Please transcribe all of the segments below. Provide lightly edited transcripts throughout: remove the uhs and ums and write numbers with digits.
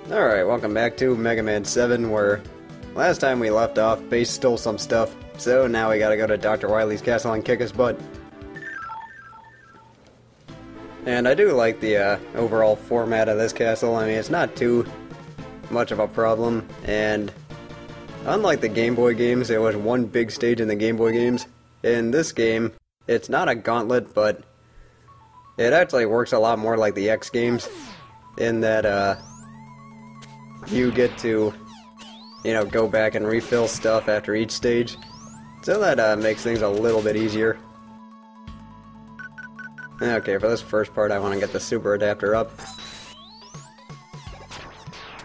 Alright, welcome back to Mega Man 7, where last time we left off, Base stole some stuff, so now we gotta go to Dr. Wily's castle and kick his butt. And I do like the overall format of this castle. I mean, it's not too much of a problem, and unlike the Game Boy games, it was one big stage in the Game Boy games. In this game, it's not a gauntlet, but it actually works a lot more like the X games, in that, you get to, go back and refill stuff after each stage. So that makes things a little bit easier. Okay, for this first part I want to get the super adapter up.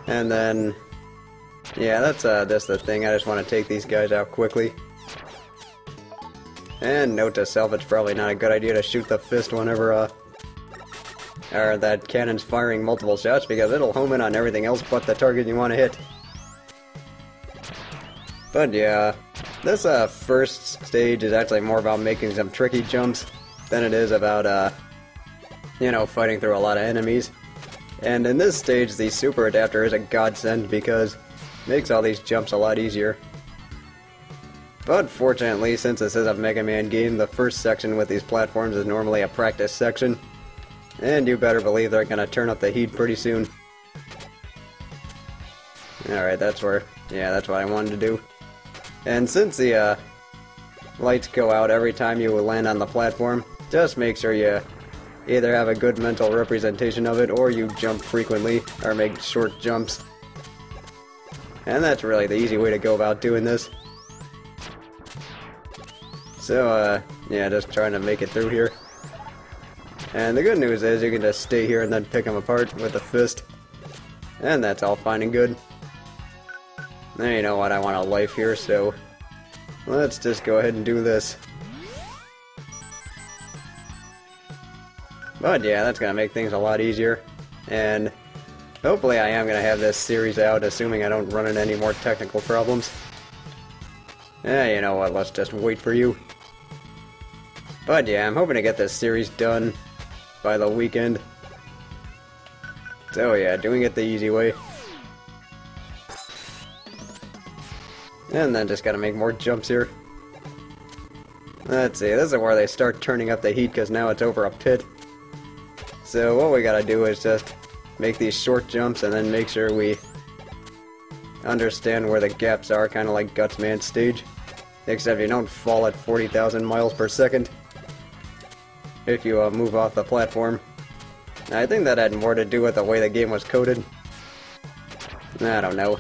And then, yeah, that's the thing. I just want to take these guys out quickly. And note to self, it's probably not a good idea to shoot the fist whenever, or that cannon's firing multiple shots, because it'll home in on everything else but the target you want to hit. But yeah, this first stage is actually more about making some tricky jumps than it is about, fighting through a lot of enemies. And in this stage, the super adapter is a godsend because it makes all these jumps a lot easier. But fortunately, since this is a Mega Man game, the first section with these platforms is normally a practice section. And you better believe they're gonna turn up the heat pretty soon. Alright, that's what I wanted to do. And since the lights go out every time you land on the platform, just make sure you either have a good mental representation of it, or you jump frequently, or make short jumps. And that's really the easy way to go about doing this. So, yeah, just trying to make it through here. And the good news is you can just stay here and then pick them apart with a fist. And that's all fine and good. Now you know what, I want a life here, so let's just go ahead and do this. But yeah, that's gonna make things a lot easier. And hopefully I am gonna have this series out, assuming I don't run into any more technical problems. Yeah, you know what, let's just wait for you. But yeah, I'm hoping to get this series done by the weekend. So yeah, doing it the easy way. And then just gotta make more jumps here. Let's see, this is where they start turning up the heat, because now it's over a pit. So what we gotta do is just make these short jumps and then make sure we understand where the gaps are, kinda like Gutsman's stage. Except you don't fall at 40,000 miles per second if you move off the platform. I think that had more to do with the way the game was coded. I don't know.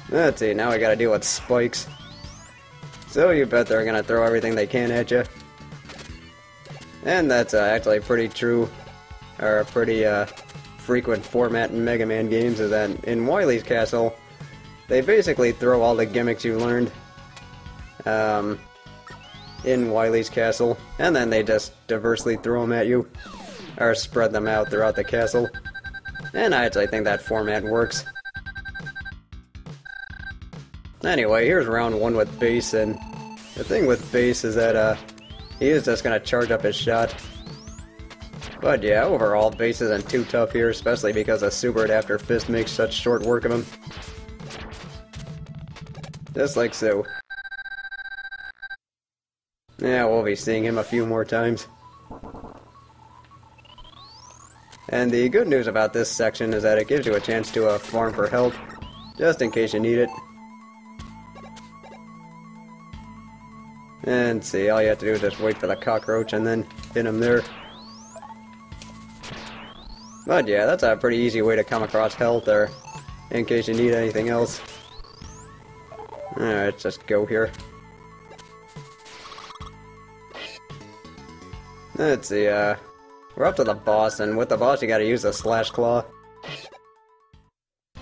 Let's see, now we gotta deal with spikes. So you bet they're gonna throw everything they can at you. And that's actually pretty true, or a pretty frequent format in Mega Man games, is that in Wily's castle, they basically throw all the gimmicks you learned in Wily's castle, and then they just diversely throw them at you, or spread them out throughout the castle. And I actually think that format works. Anyway, here's round one with Base, and the thing with Base is that he is just gonna charge up his shot. But yeah, overall, Base isn't too tough here, especially because a super adapter fist makes such short work of him. Just like so. Yeah, we'll be seeing him a few more times. And the good news about this section is that it gives you a chance to farm for health, just in case you need it. And see, all you have to do is just wait for the cockroach and then hit him there. But yeah, that's a pretty easy way to come across health, or in case you need anything else. Alright, let's just go here. Let's see, we're up to the boss, and with the boss you gotta use the slash claw.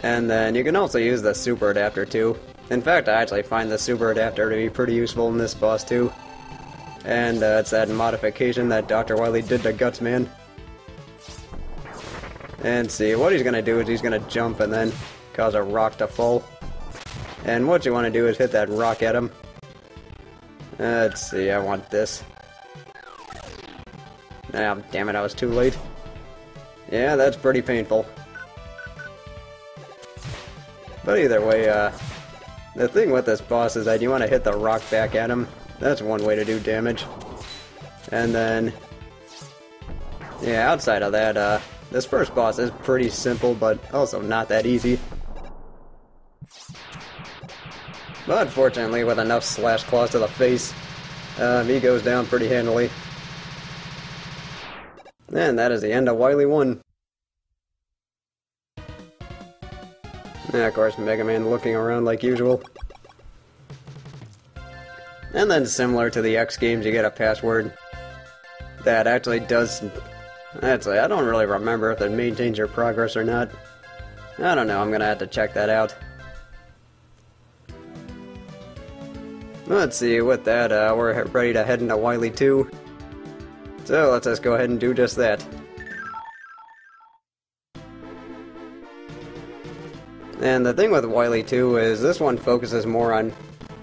And then you can also use the super adapter too. In fact, I actually find the super adapter to be pretty useful in this boss too. And it's that modification that Dr. Wily did to Gutsman. And see, what he's gonna do is he's gonna jump and then cause a rock to fall. And what you want to do is hit that rock at him. Let's see, I want this. Ah, damn it, I was too late. Yeah, that's pretty painful. But either way, the thing with this boss is that you want to hit the rock back at him. That's one way to do damage. And then, yeah, outside of that, this first boss is pretty simple, but also not that easy. But fortunately, with enough slash claws to the face, he goes down pretty handily. And that is the end of Wily 1. Yeah, of course, Mega Man looking around like usual. And then similar to the X games, you get a password that actually does... Actually, I don't really remember if it maintains your progress or not. I don't know, I'm gonna have to check that out. Let's see, with that, we're ready to head into Wily 2. So, let's just go ahead and do just that. And the thing with Wily 2 is this one focuses more on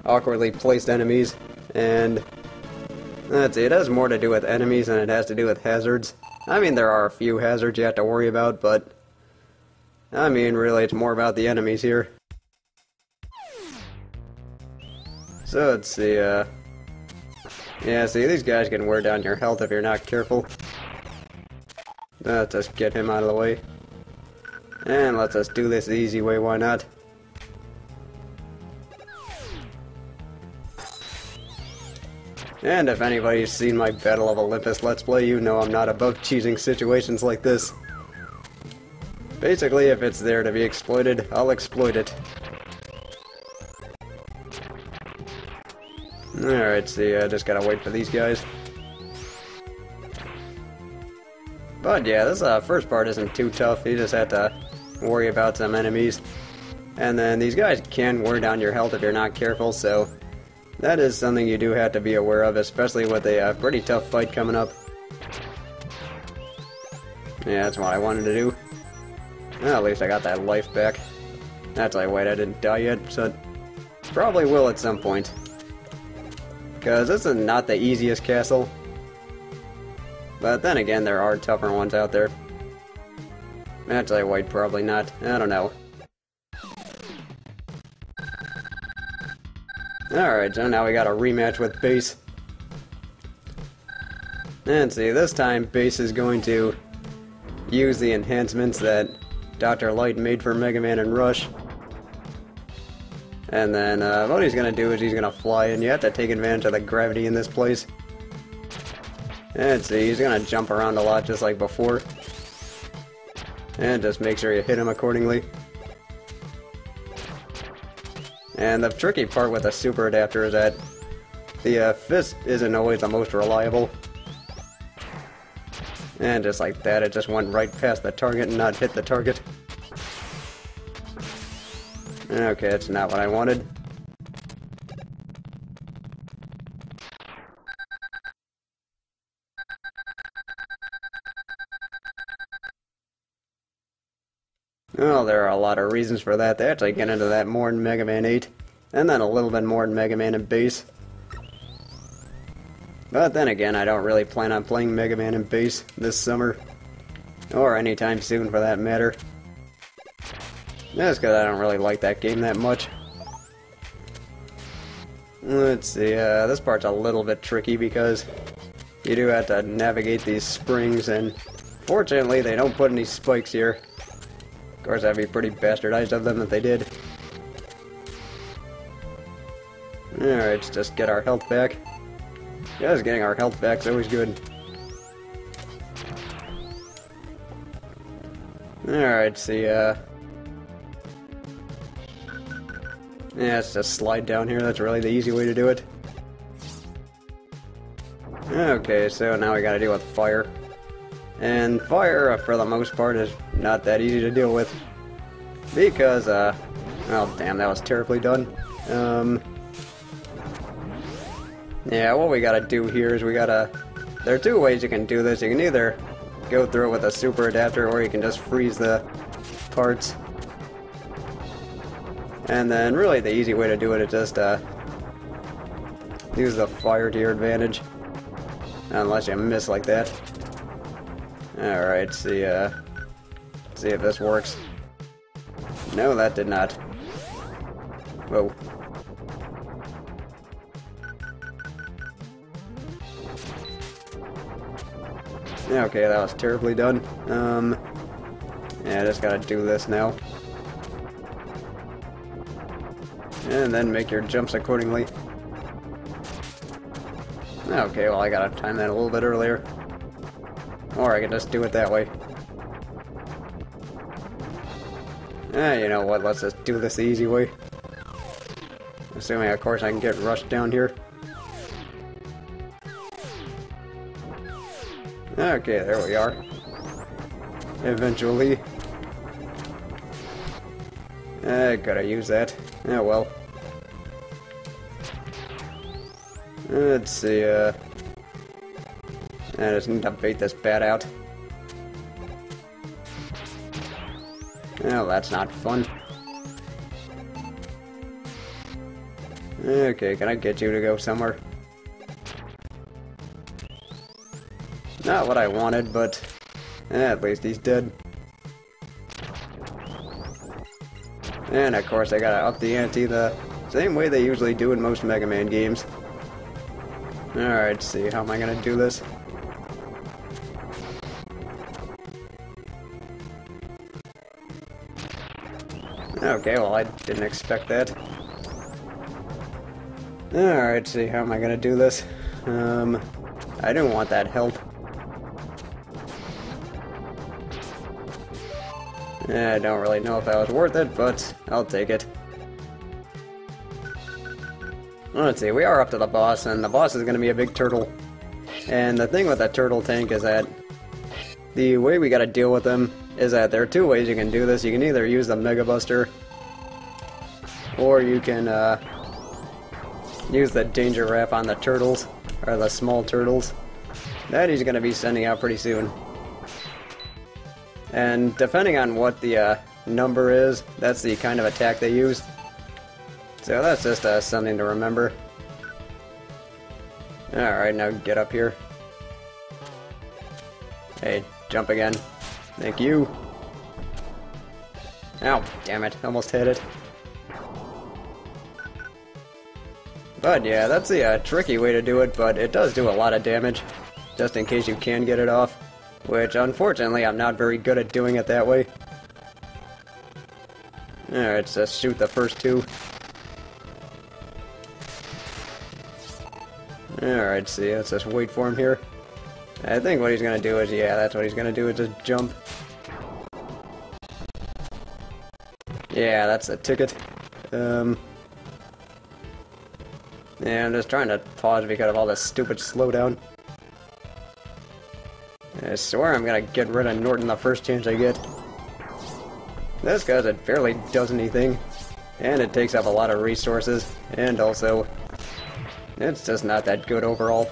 awkwardly placed enemies, and let's see, it has more to do with enemies than it has to do with hazards. I mean, there are a few hazards you have to worry about, but I mean, really, it's more about the enemies here. So, let's see, yeah, see, these guys can wear down your health if you're not careful. Let's just get him out of the way. And let's just do this the easy way, why not? And if anybody's seen my Battle of Olympus Let's Play, you know I'm not above cheesing situations like this. Basically, if it's there to be exploited, I'll exploit it. Alright, see, I just gotta wait for these guys. But yeah, this first part isn't too tough, you just have to worry about some enemies. And then these guys can wear down your health if you're not careful, so that is something you do have to be aware of, especially with a pretty tough fight coming up. Yeah, that's what I wanted to do. Well, at least I got that life back. That's like, wait, I didn't die yet, so probably will at some point. Because this is not the easiest castle. But then again, there are tougher ones out there. Actually, wait, probably not. I don't know. Alright, so now we got a rematch with Bass. And see, this time Bass is going to use the enhancements that Dr. Light made for Mega Man and Rush. And then what he's going to do is he's going to fly, and you have to take advantage of the gravity in this place. And see, he's going to jump around a lot just like before. And just make sure you hit him accordingly. And the tricky part with the super adapter is that the fist isn't always the most reliable. And just like that, it just went right past the target and not hit the target. Okay, that's not what I wanted. Well, there are a lot of reasons for that. They actually get into that more in Mega Man 8, and then a little bit more in Mega Man and Bass. But then again, I don't really plan on playing Mega Man and Bass this summer, or anytime soon for that matter. Just because I don't really like that game that much. Let's see, this part's a little bit tricky because you do have to navigate these springs, and fortunately they don't put any spikes here. Of course, that'd be pretty bastardized of them if they did. Alright, let's just get our health back. Just getting our health back is always good. Alright, see, yeah, let's just slide down here, that's really the easy way to do it. Okay, so now we gotta deal with fire. And fire, for the most part, is not that easy to deal with. Because, oh damn, that was terribly done. Yeah, what we gotta do here is we gotta... There are two ways you can do this. You can either go through it with a super adapter, or you can just freeze the parts. And then, really, the easy way to do it is just, use the fire to your advantage. Unless you miss like that. Alright, see, see if this works. No, that did not. Whoa. Okay, that was terribly done. Yeah, I just gotta do this now. And then make your jumps accordingly. Okay, well I gotta time that a little bit earlier. Or I can just do it that way. You know what, let's just do this the easy way. Assuming, of course, I can get rushed down here. Okay, there we are. Eventually. Gotta use that. Oh well. Let's see, I just need to bait this bat out. Oh, that's not fun. Okay, can I get you to go somewhere? Not what I wanted, but at least he's dead. And of course I gotta up the ante the same way they usually do in most Mega Man games. Alright, see, how am I gonna do this? Okay, well I didn't expect that. Alright, see, how am I gonna do this? I didn't want that health. I don't really know if that was worth it, but I'll take it. Let's see, we are up to the boss, and the boss is going to be a big turtle. And the thing with that turtle tank is that the way we got to deal with them is that there are two ways you can do this. You can either use the Mega Buster, or you can use the Danger Wrap on the turtles, or the small turtles. That he's going to be sending out pretty soon. And depending on what the number is, that's the kind of attack they use. So that's just something to remember. Alright, now get up here. Hey, jump again. Thank you. Ow, damn it, almost hit it. But yeah, that's the tricky way to do it, but it does do a lot of damage, just in case you can get it off. Which, unfortunately, I'm not very good at doing it that way. Alright, let's just shoot the first two. Alright, see, let's just wait for him here. I think what he's gonna do is, yeah, that's what he's gonna do, is just jump. Yeah, that's the ticket. Yeah, I'm just trying to pause because of all this stupid slowdown. I swear I'm gonna get rid of Norton the first chance I get. This because it barely does anything, and it takes up a lot of resources, and also, it's just not that good overall.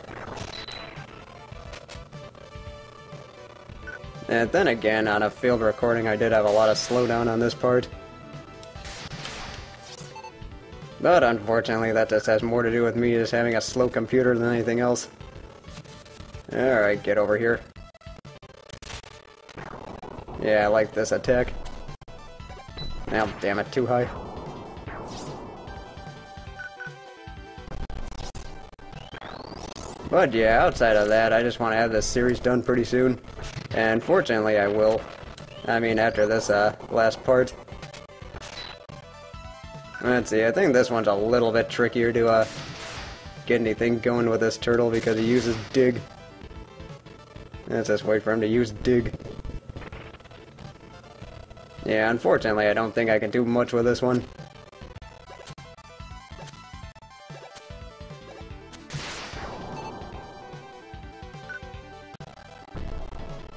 And then again, on a field recording, I did have a lot of slowdown on this part. But unfortunately, that just has more to do with me just having a slow computer than anything else. Alright, get over here. Yeah, I like this attack. Now, damn it, too high. But yeah, outside of that, I just want to have this series done pretty soon. And fortunately, I will. I mean, after this last part. Let's see, I think this one's a little bit trickier to get anything going with this turtle because he uses dig. Let's just wait for him to use dig. Yeah, unfortunately, I don't think I can do much with this one.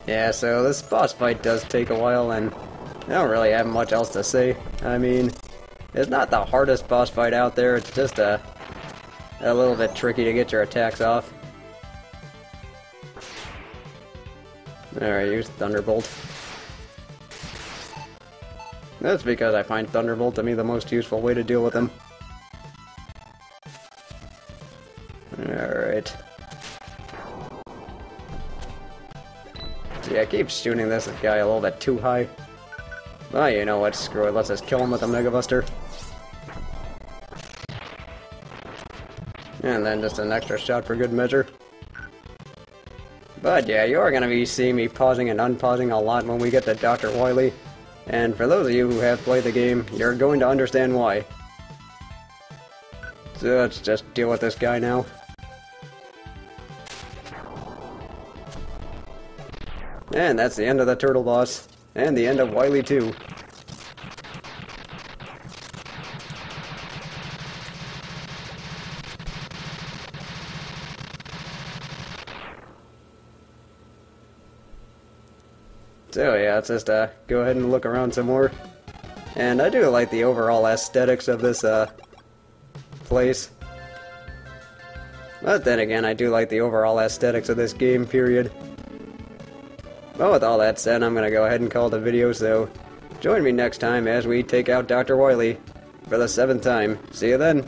Yeah, so this boss fight does take a while, and I don't really have much else to say. I mean, it's not the hardest boss fight out there, it's just a little bit tricky to get your attacks off. Alright, use Thunderbolt. That's because I find Thunderbolt to be the most useful way to deal with him. Alright. See, I keep shooting this guy a little bit too high. Oh, you know what? Screw it. Let's just kill him with a Mega Buster. And then just an extra shot for good measure. But yeah, you are going to be seeing me pausing and unpausing a lot when we get to Dr. Wily. And for those of you who have played the game, you're going to understand why. So let's just deal with this guy now. And that's the end of the turtle boss. And the end of Wily too. So yeah, let's just go ahead and look around some more. And I do like the overall aesthetics of this place. But then again, I do like the overall aesthetics of this game, period. Well, with all that said, I'm going to go ahead and call it a video, so join me next time as we take out Dr. Wily for the 7th time. See you then!